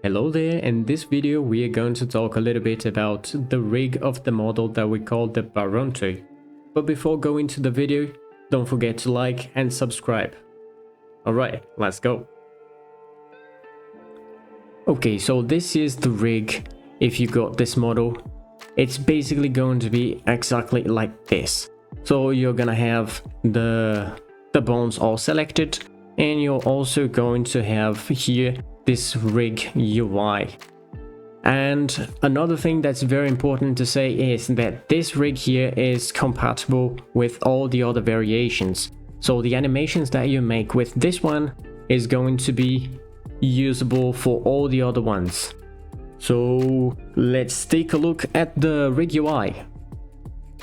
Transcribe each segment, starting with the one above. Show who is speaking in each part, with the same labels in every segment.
Speaker 1: Hello there, in this video we are going to talk a little bit about the rig of the model that we call the Baronto. But before going to the video, don't forget to like and subscribe. Alright, let's go. Okay, so this is the rig. If you got this model, it's basically going to be exactly like this. So you're gonna have the bones all selected, and you're also going to have here this rig UI. And another thing that's very important to say is that this rig here is compatible with all the other variations. So the animations that you make with this one is going to be usable for all the other ones. So let's take a look at the rig UI.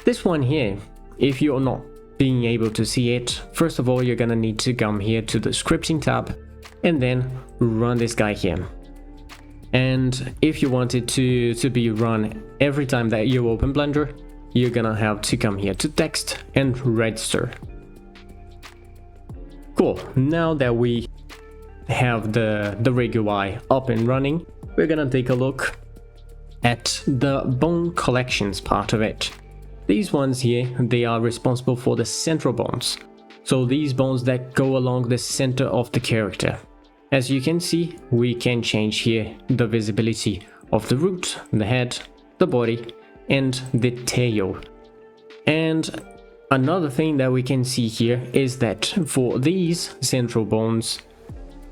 Speaker 1: This one here, if you're not being able to see it, first of all you're gonna need to come here to the scripting tab and then run this guy here. And if you want it to be run every time that you open Blender, you're gonna have to come here to text and register. Cool, now that we have the rig UI up and running, we're gonna take a look at the bone collections part of it. These ones here, they are responsible for the central bones. So these bones that go along the center of the character. As you can see, we can change here the visibility of the root, the head, the body, and the tail. And another thing that we can see here is that for these central bones,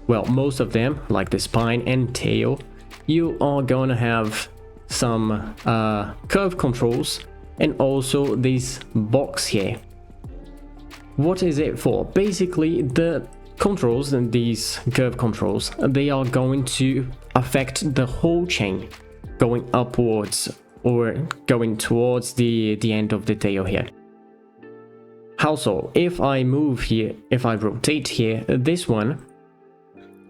Speaker 1: well, most of them, like the spine and tail, you are gonna have some curve controls and also this box here. What is it for? Basically, the controls and these curve controls, they are going to affect the whole chain going upwards or going towards the end of the tail here. How so? If I move here, if I rotate here, this one,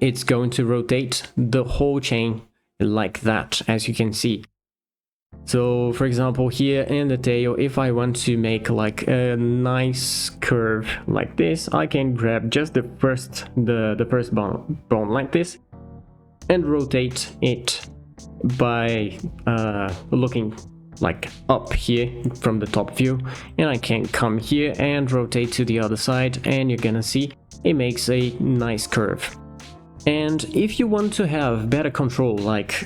Speaker 1: it's going to rotate the whole chain like that, as you can see. So for example, here in the tail, if I want to make like a nice curve like this, I can grab just the first bone like this and rotate it by looking like up here from the top view, and I can come here and rotate to the other side, and you're gonna see it makes a nice curve. And if you want to have better control, like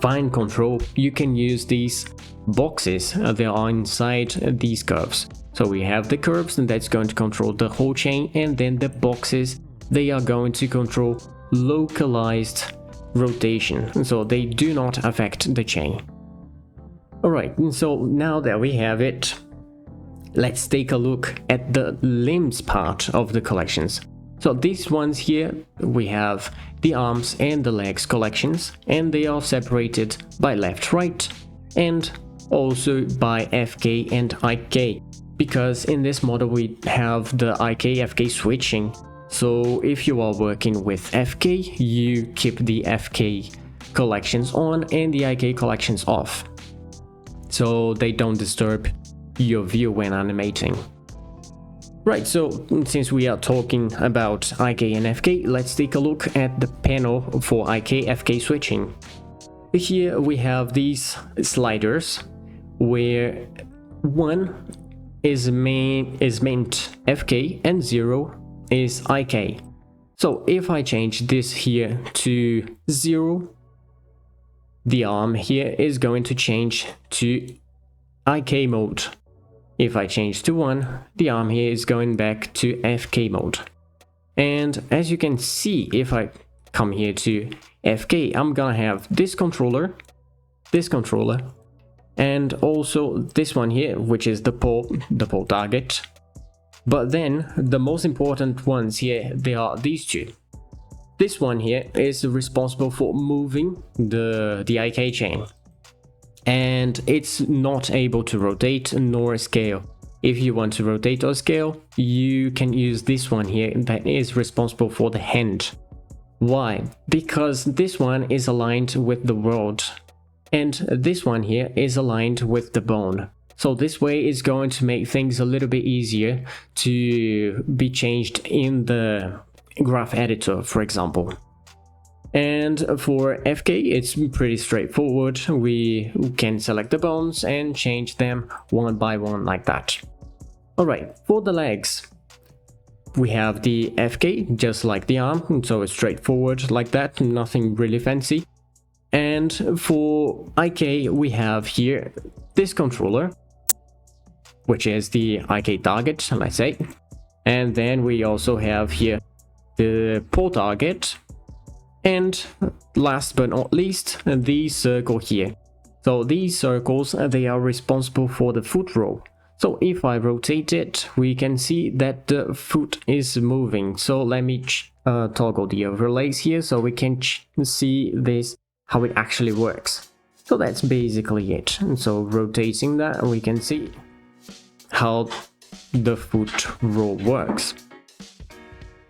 Speaker 1: fine control, you can use these boxes that are inside these curves. So we have the curves, and that's going to control the whole chain, and then the boxes, they are going to control localized rotation, so they do not affect the chain. Alright, so now that we have it, let's take a look at the limbs part of the collections. So these ones here, we have the arms and the legs collections, and they are separated by left, right, and also by FK and IK, because in this model we have the IK-FK switching. So if you are working with FK, you keep the FK collections on and the IK collections off, so they don't disturb your view when animating. Right, so since we are talking about IK and FK, let's take a look at the panel for IK-FK switching. Here we have these sliders where 1 is meant FK and 0 is IK. So if I change this here to 0, the arm here is going to change to IK mode. If I change to 1, the arm here is going back to FK mode. And as you can see, if I come here to FK, I'm gonna have this controller, and also this one here, which is the pole target. But then the most important ones here, they are these two. This one here is responsible for moving the IK chain, and it's not able to rotate nor scale. If you want to rotate or scale, you can use this one here that is responsible for the hand. Why? Because this one is aligned with the world, and this one here is aligned with the bone. So this way is going to make things a little bit easier to be changed in the graph editor, for example. And for FK, it's pretty straightforward. We can select the bones and change them one by one like that. Alright, for the legs, we have the FK just like the arm, so it's straightforward like that, nothing really fancy. And for IK, we have here this controller, which is the IK target, let's say. And then we also have here the pole target. And last but not least, the circle here. So these circles, they are responsible for the foot roll. So if I rotate it, we can see that the foot is moving. So let me toggle the overlays here so we can see this, how it actually works. So that's basically it. And so rotating that, we can see how the foot roll works.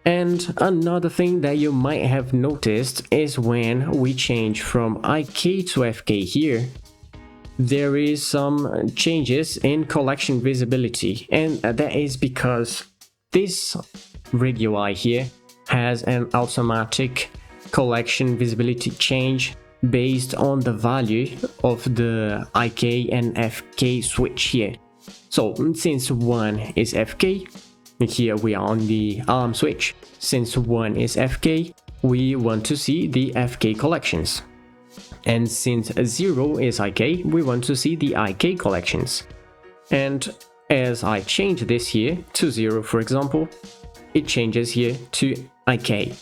Speaker 1: And another thing that you might have noticed is when we change from IK to FK here, there is some changes in collection visibility, and that is because this rig UI here has an automatic collection visibility change based on the value of the IK and FK switch here. So since one is FK, here we are on the arm switch. Since one is FK, we want to see the FK collections. And since 0 is IK, we want to see the IK collections. And as I change this here to 0, for example, it changes here to IK.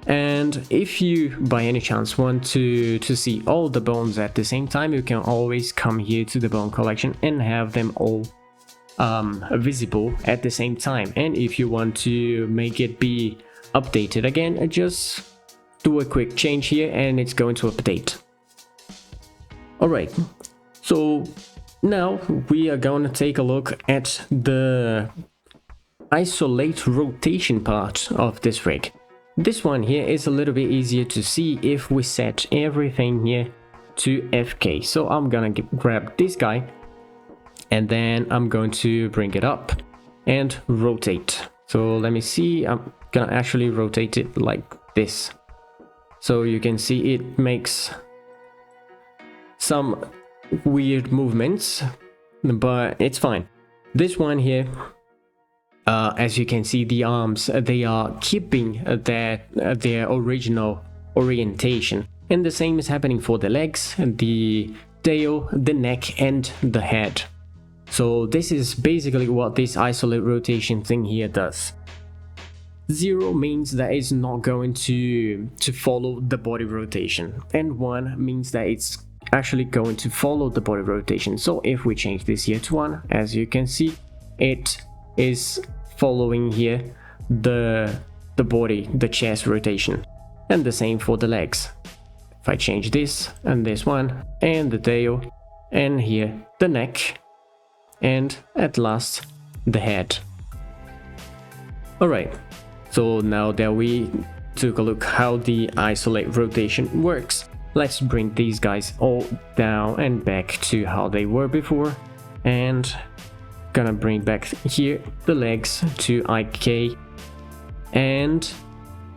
Speaker 1: And if you by any chance want to see all the bones at the same time, you can always come here to the bone collection and have them all visible at the same time. And if you want to make it be updated again, just do a quick change here and it's going to update. Alright, so now we are going to take a look at the isolate rotation part of this rig. This one here is a little bit easier to see if we set everything here to FK. So I'm gonna grab this guy and then I'm going to bring it up and rotate. So let me see, I'm gonna actually rotate it like this. So you can see it makes some weird movements, but it's fine. This one here, as you can see, the arms, they are keeping their original orientation. And the same is happening for the legs, the tail, the neck and the head. So this is basically what this isolate rotation thing here does. 0 means that it's not going to follow the body rotation, and 1 means that it's actually going to follow the body rotation. So if we change this here to 1, as you can see, it is following here the body, the chest rotation, and the same for the legs. If I change this and this one and the tail, and here the neck, and at last the head. Alright, so now that we took a look how the isolate rotation works, let's bring these guys all down and back to how they were before, and gonna bring back here the legs to IK, and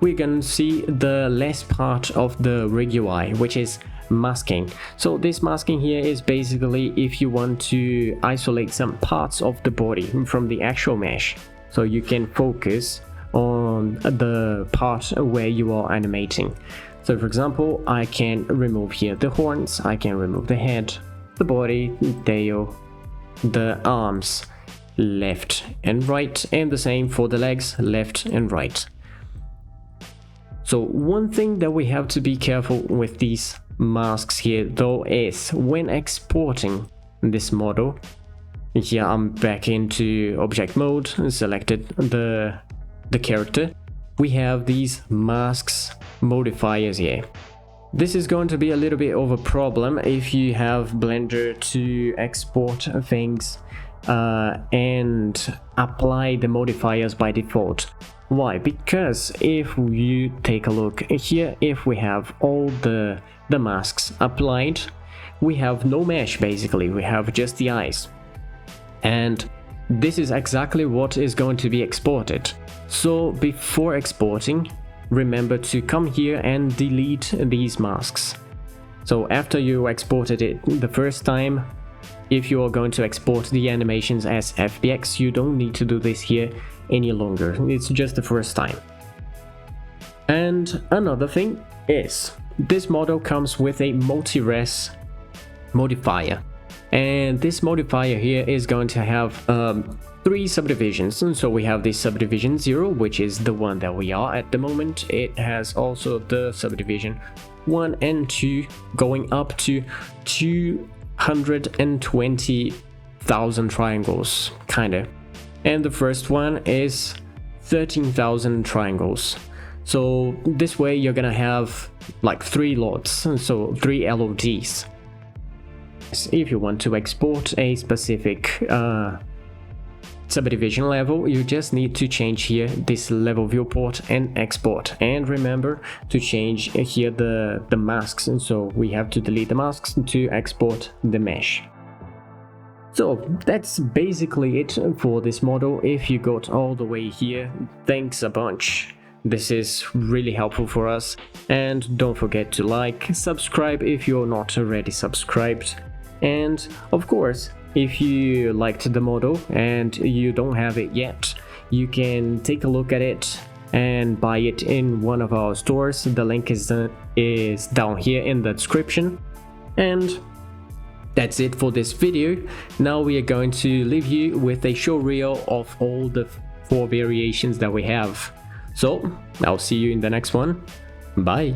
Speaker 1: we're gonna see the last part of the rig UI, which is masking. So this masking here is basically if you want to isolate some parts of the body from the actual mesh, so you can focus on the part where you are animating. So for example, I can remove here the horns, I can remove the head, the body, tail, the arms, left and right, and the same for the legs, left and right. So one thing that we have to be careful with these masks here though is when exporting this model. Here I'm back into object mode and selected the character. We have these masks modifiers here. This is going to be a little bit of a problem if you have Blender to export things and apply the modifiers by default. Why? Because if you take a look here, if we have all the masks applied, we have no mesh basically, we have just the eyes. And this is exactly what is going to be exported. So before exporting, remember to come here and delete these masks. So after you exported it the first time, if you are going to export the animations as FBX, you don't need to do this here any longer. It's just the first time. And another thing is, this model comes with a multi-res modifier. And this modifier here is going to have 3 subdivisions. And so we have the subdivision 0, which is the one that we are at the moment. It has also the subdivision 1 and 2 going up to 220,000 triangles, kinda. And the first one is 13,000 triangles. So this way you're gonna have like 3 lots, so 3 LODs. If you want to export a specific subdivision level, you just need to change here this level viewport and export. And remember to change here the masks, and so we have to delete the masks to export the mesh. So that's basically it for this model. If you got all the way here, thanks a bunch. This is really helpful for us. And don't forget to like, subscribe if you're not already subscribed. And of course, if you liked the model and you don't have it yet, you can take a look at it and buy it in one of our stores. The link is down here in the description. And that's it for this video. Now we are going to leave you with a show reel of all the 4 variations that we have. So I'll see you in the next one. Bye.